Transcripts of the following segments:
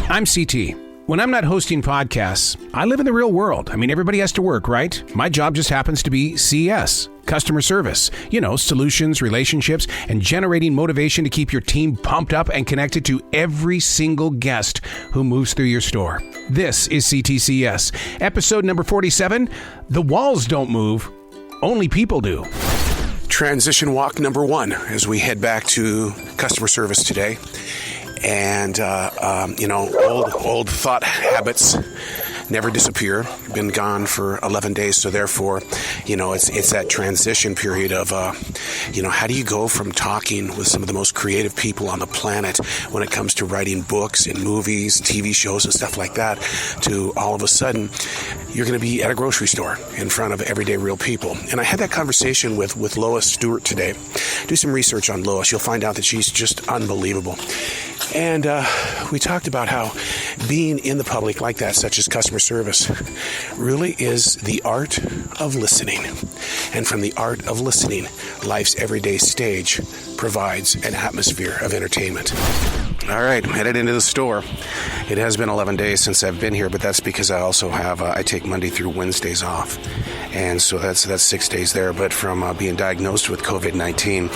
I'm CT. When I'm not hosting podcasts, I live in the real world. I mean, everybody has to work, right? My job just happens to be CS, customer service. You know, solutions, relationships, and generating motivation to keep your team pumped up and connected to every single guest who moves through your store. This is C.T.C.S. Episode number 47, The Walls Don't Move, Only People Do. Transition walk number 1 as we head back to customer service today. And, old thought habits never disappear. Been gone for 11 days. So therefore, it's that transition period of, how do you go from talking with some of the most creative people on the planet when it comes to writing books and movies, TV shows and stuff like that, to all of a sudden you're going to be at a grocery store in front of everyday real people. And I had that conversation with Lois Stewart today. Do some research on Lois. You'll find out that she's just unbelievable. And we talked about how being in the public like that, such as customer service, really is the art of listening. And from the art of listening, life's everyday stage provides an atmosphere of entertainment. All right, I'm headed into the store. It has been 11 days since I've been here, but that's because I also have, I take Monday through Wednesdays off. And so that's 6 days there. But from being diagnosed with COVID-19,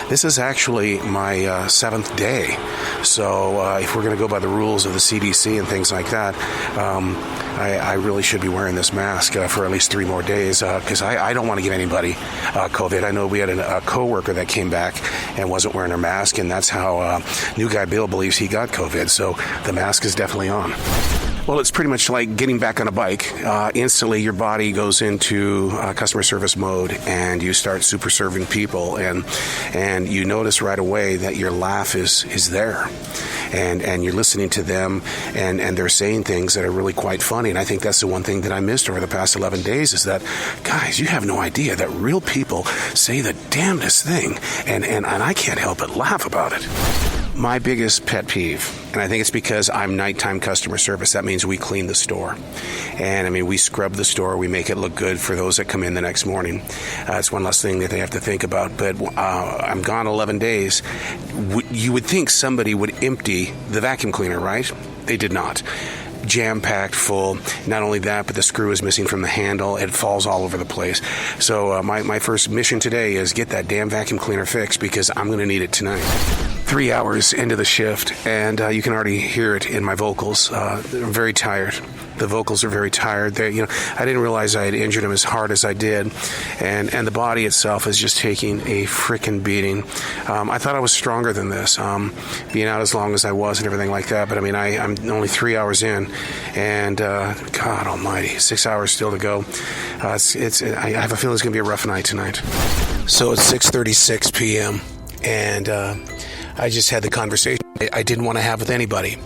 this is actually my 7th day. So if we're going to go by the rules of the CDC and things like that, I really should be wearing this mask for at least 3 more days because I don't want to give anybody COVID. I know we had a coworker that came back and wasn't wearing her mask, and that's how new guy Bill believes he got COVID. So the mask is definitely on. Well, it's pretty much like getting back on a bike. Instantly, your body goes into customer service mode, and you start super serving people, and you notice right away that your laugh is there, and you're listening to them, and they're saying things that are really quite funny. And I think that's the one thing that I missed over the past 11 days is that, guys, you have no idea that real people say the damnedest thing, and I can't help but laugh about it. My biggest pet peeve, and I think it's because I'm nighttime customer service, that means we clean the store. And I mean, we scrub the store, we make it look good for those that come in the next morning. It's one less thing that they have to think about. But I'm gone 11 days. You would think somebody would empty the vacuum cleaner, right? They did not. Jam-packed full. Not only that, but the screw is missing from the handle. It falls all over the place. So my first mission today is get that damn vacuum cleaner fixed because I'm going to need it tonight. 3 hours into the shift, and you can already hear it in my vocals. I'm very tired. The vocals are very tired. I didn't realize I had injured them as hard as I did, and the body itself is just taking a frickin' beating. I thought I was stronger than this, being out as long as I was and everything like that. But I mean, I'm only 3 hours in, and God Almighty, 6 hours still to go. I have a feeling it's going to be a rough night tonight. So it's 6:36 p.m. and I just had the conversation I didn't want to have with anybody.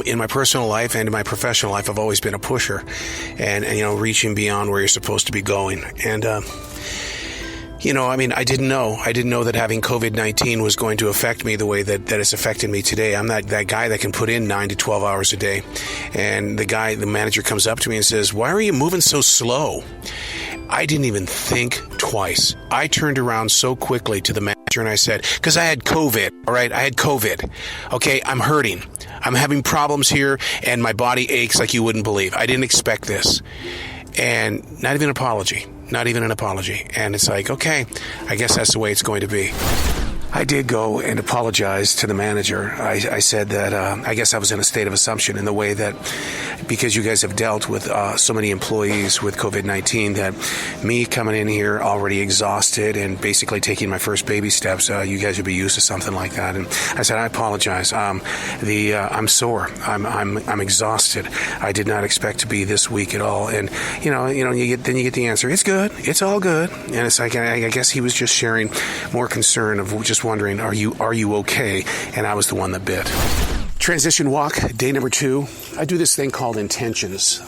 In my personal life and in my professional life, I've always been a pusher and reaching beyond where you're supposed to be going. And, I didn't know that having COVID-19 was going to affect me the way that it's affected me today. I'm that guy that can put in 9 to 12 hours a day. And the manager comes up to me and says, "Why are you moving so slow?" I didn't even think twice. I turned around so quickly to the manager and I said, because I had COVID, all right? I had COVID. Okay, I'm hurting. I'm having problems here and my body aches like you wouldn't believe. I didn't expect this. And not even an apology. And it's like, okay, I guess that's the way it's going to be. I did go and apologize to the manager. I said that I guess I was in a state of assumption in the way that because you guys have dealt with so many employees with COVID-19 that me coming in here already exhausted and basically taking my first baby steps, you guys would be used to something like that. And I said, I apologize. I'm sore. I'm exhausted. I did not expect to be this weak at all. And you get the answer. It's good. It's all good. And it's like I guess he was just sharing more concern of just wondering, are you okay? And I was the one that bit. Transition walk, day number 2. I do this thing called intentions.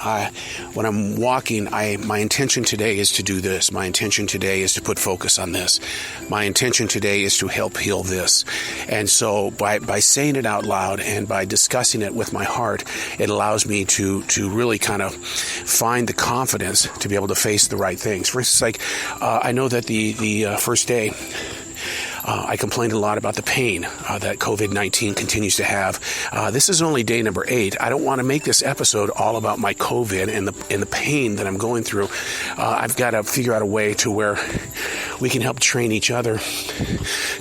When I'm walking, my intention today is to do this. My intention today is to put focus on this. My intention today is to help heal this. And so by saying it out loud and by discussing it with my heart, it allows me to really kind of find the confidence to be able to face the right things. For instance, I know that the first day I complained a lot about the pain that COVID-19 continues to have. This is only day number 8. I don't want to make this episode all about my COVID and the pain that I'm going through. I've got to figure out a way to where we can help train each other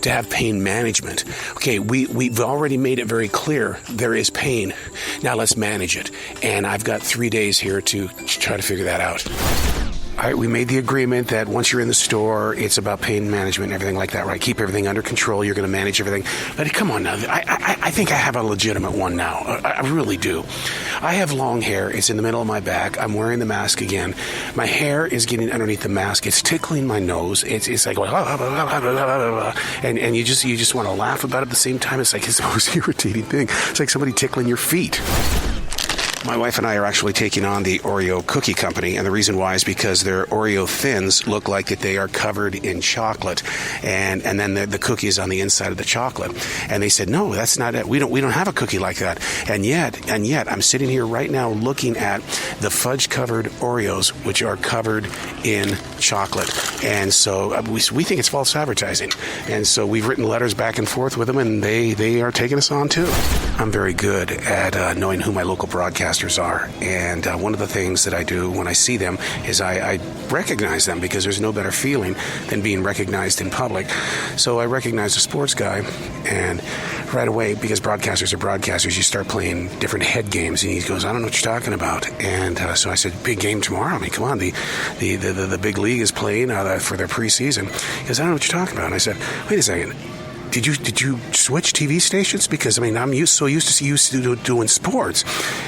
to have pain management. Okay, we've already made it very clear there is pain. Now let's manage it. And I've got 3 days here to try to figure that out. All right, we made the agreement that once you're in the store, it's about pain management and everything like that, right? Keep everything under control. You're going to manage everything. But come on now. I think I have a legitimate one now. I really do. I have long hair. It's in the middle of my back. I'm wearing the mask again. My hair is getting underneath the mask. It's tickling my nose. It's like, and you just want to laugh about it at the same time. It's like it's the most irritating thing. It's like somebody tickling your feet. My wife and I are actually taking on the Oreo cookie company, and the reason why is because their Oreo thins look like that they are covered in chocolate, and then the cookie is on the inside of the chocolate. And they said, no, that's not it. We don't have a cookie like that. And yet, I'm sitting here right now looking at the fudge-covered Oreos, which are covered in chocolate. And so we think it's false advertising. And so we've written letters back and forth with them, and they are taking us on too. I'm very good at knowing who my local broadcasters are, and one of the things that I do when I see them is I recognize them, because there's no better feeling than being recognized in public. So I recognize a sports guy, and right away, because broadcasters are broadcasters, you start playing different head games, and he goes, I don't know what you're talking about. And so I said, big game tomorrow. I mean, come on, the big league is playing for their preseason. He goes, I don't know what you're talking about. And I said, wait a second. Did you switch TV stations? Because, I mean, I'm used to doing sports.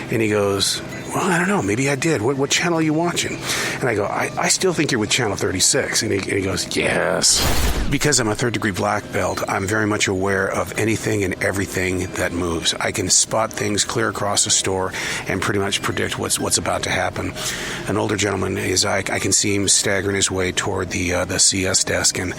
And he goes, well, I don't know. Maybe I did. What channel are you watching? And I go, I still think you're with Channel 36. And he goes, yes. Because I'm a third-degree black belt, I'm very much aware of anything and everything that moves. I can spot things clear across the store and pretty much predict what's about to happen. An older gentleman, I can see him staggering his way toward the CS desk, and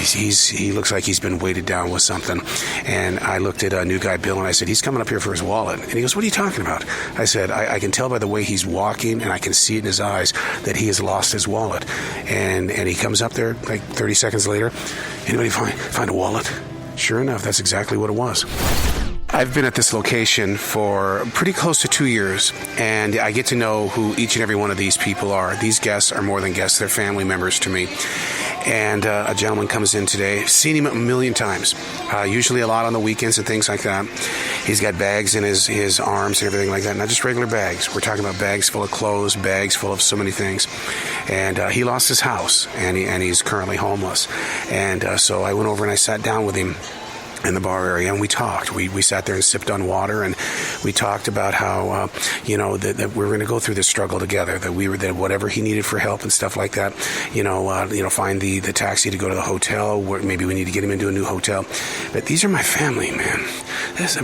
he looks like he's been weighted down with something. And I looked at new guy Bill, and I said, he's coming up here for his wallet. And he goes, what are you talking about? I said, I can tell by the way he's walking, and I can see it in his eyes that he has lost his wallet. And he comes up there like 30 seconds later. Anybody find a wallet? Sure enough, that's exactly what it was. I've been at this location for pretty close to 2 years, and I get to know who each and every one of these people are. These guests are more than guests. They're family members to me. And a gentleman comes in today, seen him a million times, usually a lot on the weekends and things like that. He's got bags in his arms and everything like that, not just regular bags. We're talking about bags full of clothes, bags full of so many things. And he lost his house, and he's currently homeless. And so I went over and I sat down with him in the bar area, and we talked. We sat there and sipped on water, and we talked about how that we were going to go through this struggle together. That whatever he needed for help and stuff like that, find the taxi to go to the hotel. Where maybe we need to get him into a new hotel. But these are my family, man. This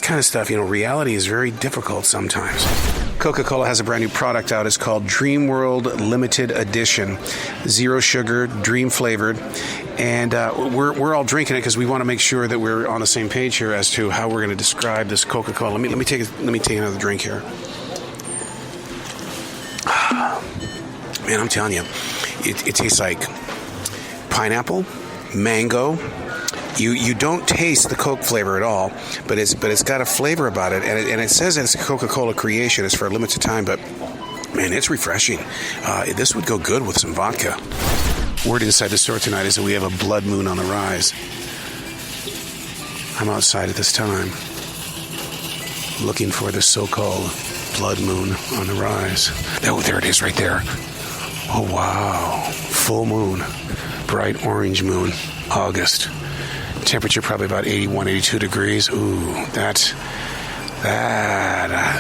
kind of stuff. Reality is very difficult sometimes. Coca-Cola has a brand new product out. It's called Dream World Limited Edition, 0 sugar, dream flavored. And we're all drinking it because we want to make sure that we're on the same page here as to how we're going to describe this Coca-Cola. Let me take another drink here. Man, I'm telling you, it tastes like pineapple, mango. You don't taste the Coke flavor at all, but it's got a flavor about it, and it says that it's a Coca-Cola creation. It's for a limited time, but man, it's refreshing. This would go good with some vodka. Word inside the store tonight is that we have a blood moon on the rise. I'm outside at this time, looking for the so-called blood moon on the rise. Oh, there it is right there. Oh, wow. Full moon. Bright orange moon. August. Temperature probably about 81, 82 degrees. Ooh, that.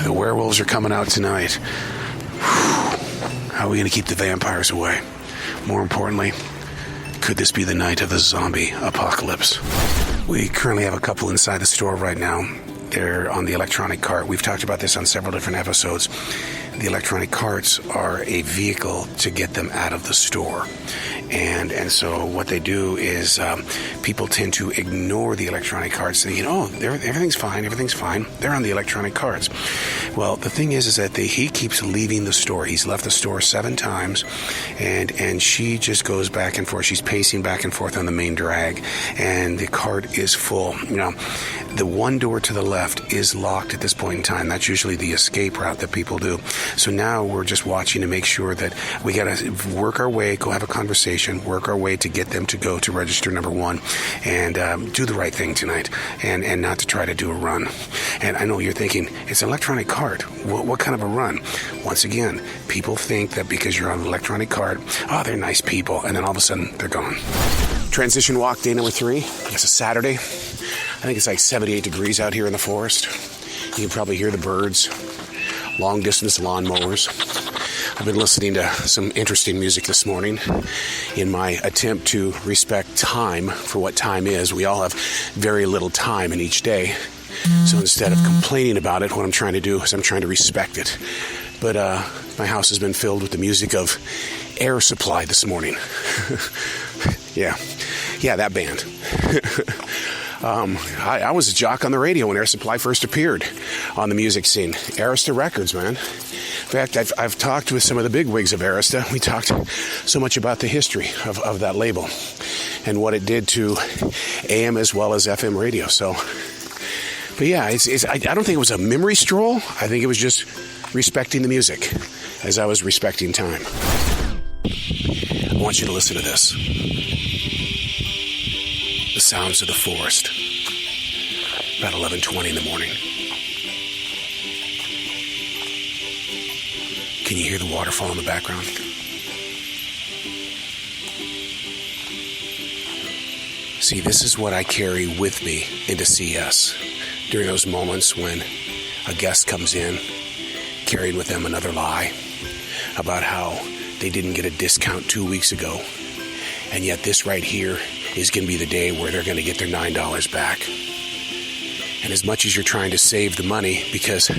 The werewolves are coming out tonight. Whew. How are we going to keep the vampires away? More importantly, could this be the night of the zombie apocalypse? We currently have a couple inside the store right now, they're on the electronic cart. We've talked about this on several different episodes. The electronic carts are a vehicle to get them out of the store. And so what they do is people tend to ignore the electronic carts, thinking, everything's fine. They're on the electronic carts. Well, the thing is that he keeps leaving the store. He's left the store 7 times, and she just goes back and forth. She's pacing back and forth on the main drag, and the cart is full. The one door to the left is locked at this point in time. That's usually the escape route that people do. So now we're just watching to make sure that we got to work our way, go have a conversation, work our way to get them to go to register number 1 and do the right thing tonight and not to try to do a run. And I know you're thinking, it's an electronic cart. What kind of a run? Once again, people think that because you're on an electronic cart, they're nice people, and then all of a sudden, they're gone. Transition walk day number 3. It's a Saturday. I think it's like 78 degrees out here in the forest. You can probably hear the birds, long-distance lawnmowers. I've been listening to some interesting music this morning in my attempt to respect time for what time is. We all have very little time in each day. So instead of complaining about it, what I'm trying to do is I'm trying to respect it. But my house has been filled with the music of Air Supply this morning. Yeah, that band. I was a jock on the radio when Air Supply first appeared on the music scene. Arista Records, man. In fact, I've talked with some of the bigwigs of Arista. We talked so much about the history of that label and what it did to AM as well as FM radio. So, but yeah, I don't think it was a memory stroll. I think it was just respecting the music as I was respecting time. I want you to listen to this. The sounds of the forest. About 11:20 in the morning. Can you hear the waterfall in the background? See, this is what I carry with me into CS during those moments when a guest comes in, carrying with them another lie about how they didn't get a discount 2 weeks ago, and yet this right here is going to be the day where they're going to get their $9 back. And as much as you're trying to save the money because,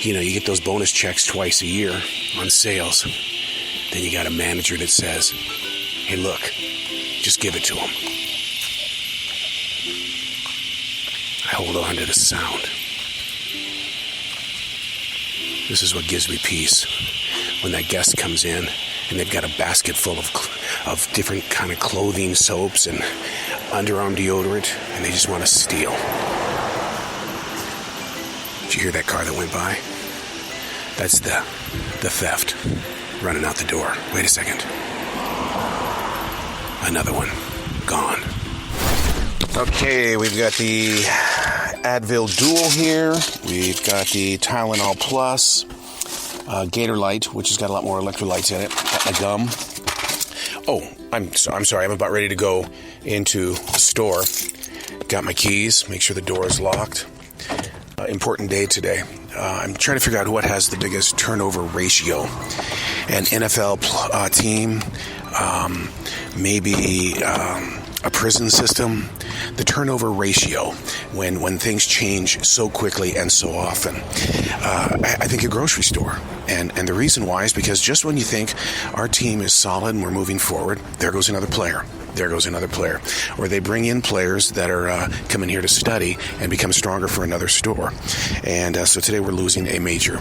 you get those bonus checks twice a year on sales, then you got a manager that says, hey, look, just give it to them. I hold on to the sound. This is what gives me peace. When that guest comes in and they've got a basket full of different kind of clothing, soaps, and underarm deodorant, and they just want to steal. Did you hear that car that went by? That's the theft running out the door. Wait a second. Another one. Gone. Okay, we've got the Advil Dual here. We've got the Tylenol Plus. Gator Light, which has got a lot more electrolytes in it. A gum. Oh, I'm sorry. I'm about ready to go into the store. Got my keys. Make sure the door is locked. Important day today. I'm trying to figure out what has the biggest turnover ratio. An NFL team, maybe a prison system. The turnover ratio when things change so quickly and so often. I think a grocery store. And the reason why is because just when you think our team is solid and we're moving forward, there goes another player. There goes another player. Or they bring in players that are coming here to study and become stronger for another store. And so today we're losing a major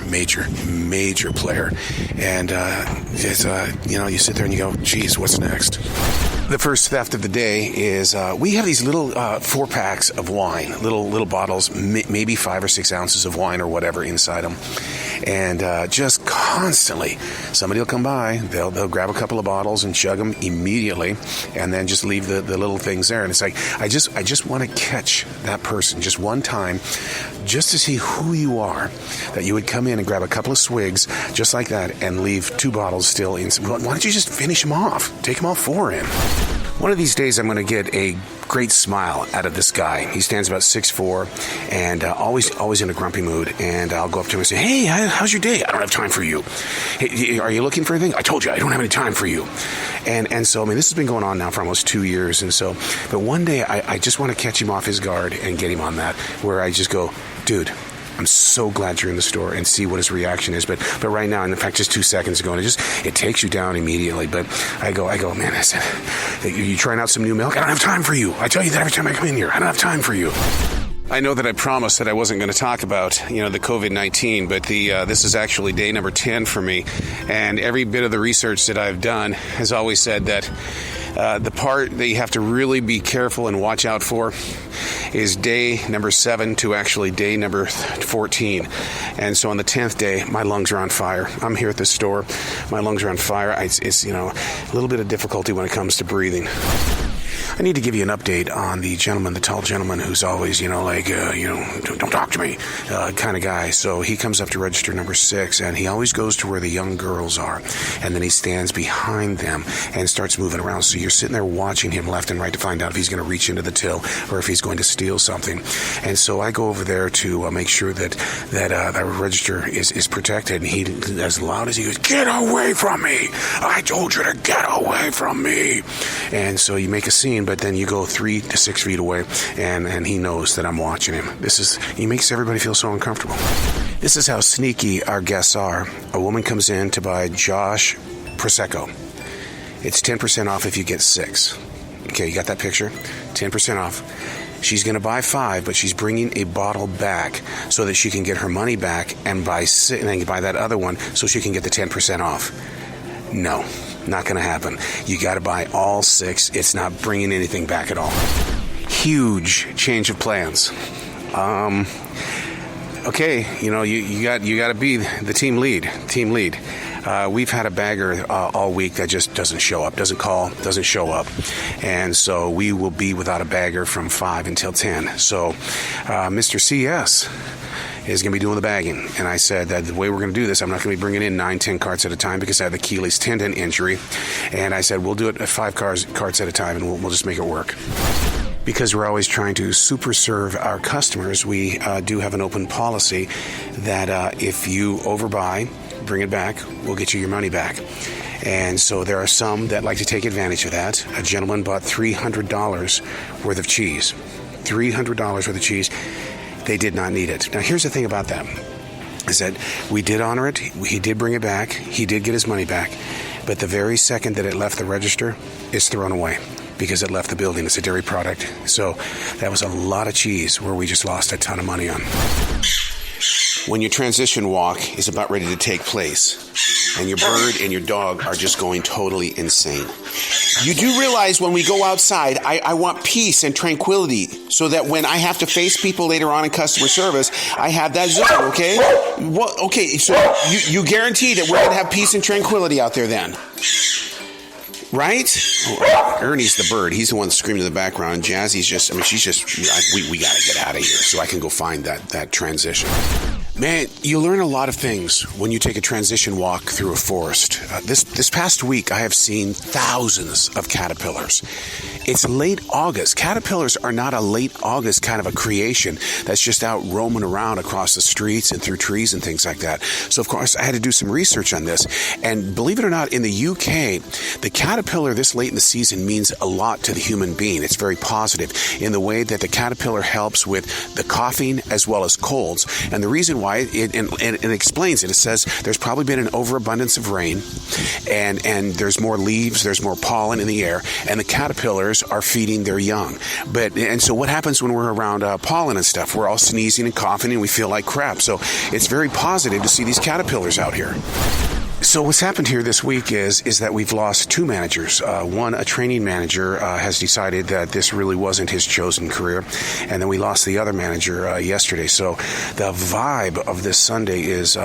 player. And it's, you sit there and you go, geez, what's next? The first theft of the day is we have these little 4-packs of wine, little bottles, maybe 5 or 6 ounces of wine or whatever inside them. And just constantly, somebody will come by, they'll grab a couple of bottles and chug them immediately, and then just leave the little things there. And it's like, I just want to catch that person just one time, just to see who you are, that you would come in and grab a couple of swigs, just like that, and leave 2 bottles still in. Why don't you just finish them off? Take them all 4 in. One of these days, I'm going to get a great smile out of this guy. He stands about 6'4", and always in a grumpy mood. And I'll go up to him and say, "Hey, how's your day? I don't have time for you. Hey, are you looking for anything? I told you I don't have any time for you." And so, this has been going on now for almost 2 years. And so, but one day I just want to catch him off his guard and get him on that, where I just go, dude, I'm so glad you're in the store, and see what his reaction is. But right now, and in fact, just 2 seconds ago, and it takes you down immediately. But I go, man, I said, you trying out some new milk? I don't have time for you. I tell you that every time I come in here. I don't have time for you. I know that I promised that I wasn't going to talk about, the COVID-19, but this is actually day number 10 for me. And every bit of the research that I've done has always said that the part that you have to really be careful and watch out for is day number 7 to actually day number 14. And so on the 10th day, my lungs are on fire. I'm here at the store. My lungs are on fire. It's a little bit of difficulty when it comes to breathing. I need to give you an update on the tall gentleman who's always, don't talk to me kind of guy. So he comes up to register number 6, and he always goes to where the young girls are. And then he stands behind them and starts moving around. So you're sitting there watching him left and right to find out if he's going to reach into the till or if he's going to steal something. And so I go over there to make sure that register is protected. And he, as loud as he goes, "Get away from me! I told you to get away from me!" And so you make a scene, but then you go 3 to 6 feet away, and he knows that I'm watching him. He makes everybody feel so uncomfortable. This is how sneaky our guests are. A woman comes in to buy Josh Prosecco. It's 10% off if you get 6. Okay, you got that picture? 10% off. She's going to buy 5, but she's bringing a bottle back so that she can get her money back and buy 6, and then buy that other one so she can get the 10% off. No. Not going to happen. You got to buy all 6. It's not bringing anything back at all. Huge change of plans. Okay, you got to be the team lead. We've had a bagger all week that just doesn't show up, doesn't call, doesn't show up. And so we will be without a bagger from 5 until 10. So Mr. C.S. is going to be doing the bagging. And I said that the way we're going to do this, I'm not going to be bringing in 9-10 carts at a time because I have Achilles tendon injury. And I said, we'll do it at 5 carts at a time, and we'll just make it work. Because we're always trying to super serve our customers, we do have an open policy that if you overbuy, bring it back, we'll get you your money back. And so there are some that like to take advantage of that. A gentleman bought $300 worth of cheese. $300 worth of cheese. They did not need it. Now, here's the thing about that, is that we did honor it. He did bring it back. He did get his money back. But the very second that it left the register, it's thrown away because it left the building. It's a dairy product. So that was a lot of cheese where we just lost a ton of money on. When your transition walk is about ready to take place, and your bird and your dog are just going totally insane. You do realize when we go outside, I want peace and tranquility so that when I have to face people later on in customer service, I have that zone, okay? Well, okay, so you guarantee that we're going to have peace and tranquility out there then? Right? Oh, Ernie's the bird. He's the one screaming in the background. Jazzy's we got to get out of here so I can go find that transition. Man, you learn a lot of things when you take a transition walk through a forest. This past week, I have seen thousands of caterpillars. It's late August. Caterpillars are not a late August kind of a creation that's just out roaming around across the streets and through trees and things like that. So, of course, I had to do some research on this. And believe it or not, in the UK, the caterpillar this late in the season means a lot to the human being. It's very positive in the way that the caterpillar helps with the coughing as well as colds. And the reason why, it explains it. It says there's probably been an overabundance of rain, and there's more leaves, there's more pollen in the air, and the caterpillars are feeding their young. And so what happens when we're around pollen and stuff? We're all sneezing and coughing, and we feel like crap. So it's very positive to see these caterpillars out here. So what's happened here this week is that we've lost 2 managers. One, a training manager, has decided that this really wasn't his chosen career. And then we lost the other manager yesterday. So the vibe of this Sunday is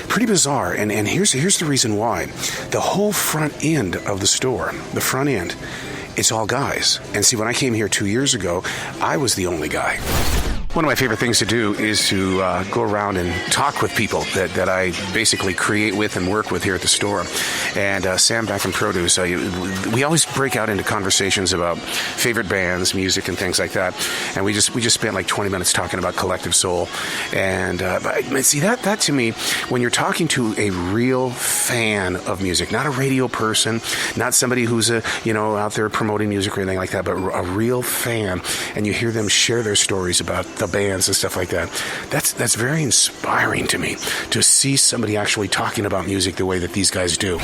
pretty bizarre. And here's the reason why. The whole front end of the store, the front end, it's all guys. And see, when I came here 2 years ago, I was the only guy. One of my favorite things to do is to go around and talk with people that I basically create with and work with here at the store. And Sam back in Produce, we always break out into conversations about favorite bands, music, and things like that. And we just spent like 20 minutes talking about Collective Soul. And see, that to me, when you're talking to a real fan of music, not a radio person, not somebody who's out there promoting music or anything like that, but a real fan, and you hear them share their stories about the bands and stuff like that. That's very inspiring to me, to see somebody actually talking about music the way that these guys do.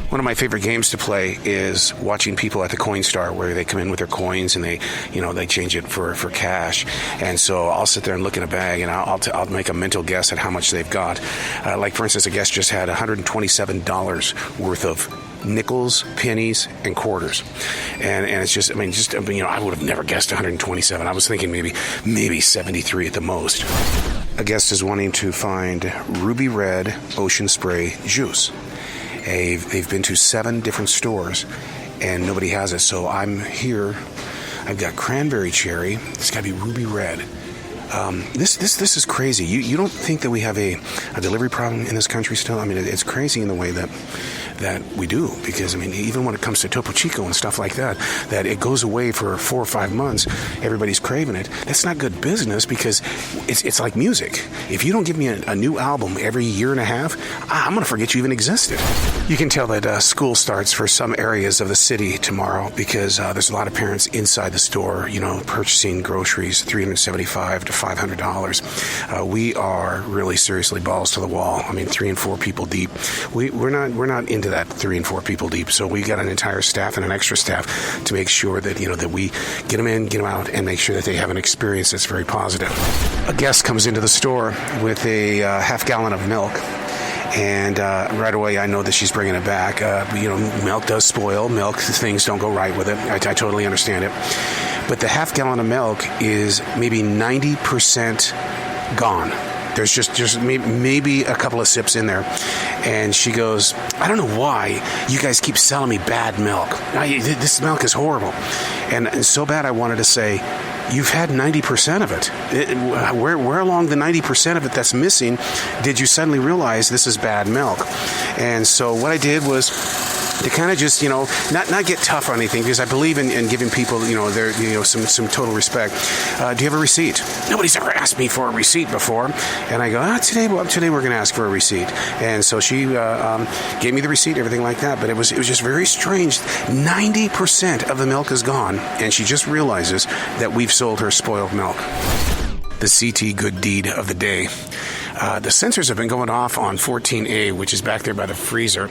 One of my favorite games to play is watching people at the Coinstar, where they come in with their coins and they change it for cash. And so I'll sit there and look in a bag, and I'll make a mental guess at how much they've got. Like, for instance, a guest just had $127 worth of nickels, pennies, and quarters. And it's just, I would have never guessed 127. I was thinking maybe 73 at the most. A guest is wanting to find Ruby Red Ocean Spray juice. They've been to 7 different stores, and nobody has it. So I'm here. I've got cranberry cherry. It's got to be ruby red. This is crazy. You don't think that we have a delivery problem in this country still? I mean, it's crazy in the way that we do, because, even when it comes to Topo Chico and stuff like that it goes away for 4 or 5 months, everybody's craving it. That's not good business, because it's like music. If you don't give me a new album every year and a half, I'm going to forget you even existed. You can tell that school starts for some areas of the city tomorrow, because there's a lot of parents inside the store, purchasing groceries, $375 to $500. We are really seriously balls to the wall. 3 and 4 people deep. We're not into that 3 and 4 people deep. So we got an entire staff and an extra staff to make sure that that we get them in, get them out, and make sure that they have an experience that's very positive. A guest comes into the store with a half gallon of milk. And right away, I know that she's bringing it back. Milk does spoil. Milk, things don't go right with it. I totally understand it. But the half gallon of milk is maybe 90% gone. There's just maybe a couple of sips in there. And she goes, I don't know why you guys keep selling me bad milk. This milk is horrible. And so bad I wanted to say, you've had 90% of it. Where along the 90% of it that's missing did you suddenly realize this is bad milk? And so what I did was to kind of just, not get tough on anything, because I believe in giving people, their, some total respect. Do you have a receipt? Nobody's ever asked me for a receipt before. And I go, today we're going to ask for a receipt. And so she gave me the receipt, everything like that. But it was just very strange. 90% of the milk is gone, and she just realizes that we've sold her spoiled milk. The CT good deed of the day. The sensors have been going off on 14A, which is back there by the freezer.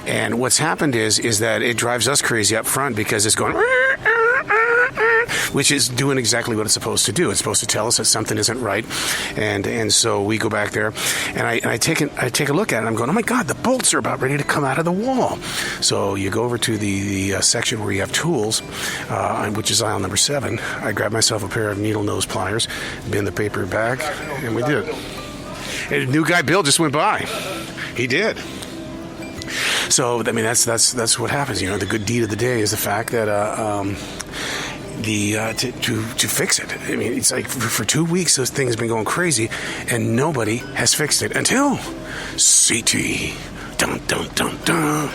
And what's happened is that it drives us crazy up front, because it's going, which is doing exactly what it's supposed to do. It's supposed to tell us that something isn't right. And so we go back there, and I take a look at it, and I'm going, oh my God, the bolts are about ready to come out of the wall. So you go over to the section where you have tools, which is aisle number 7. I grab myself a pair of needle nose pliers, bend the paper back, and we did it. And a new guy, Bill, just went by. He did. So, that's what happens. The good deed of the day is the fact that to fix it. It's like for 2 weeks, those things have been going crazy, and nobody has fixed it until CT. Dun, dun, dun, dun.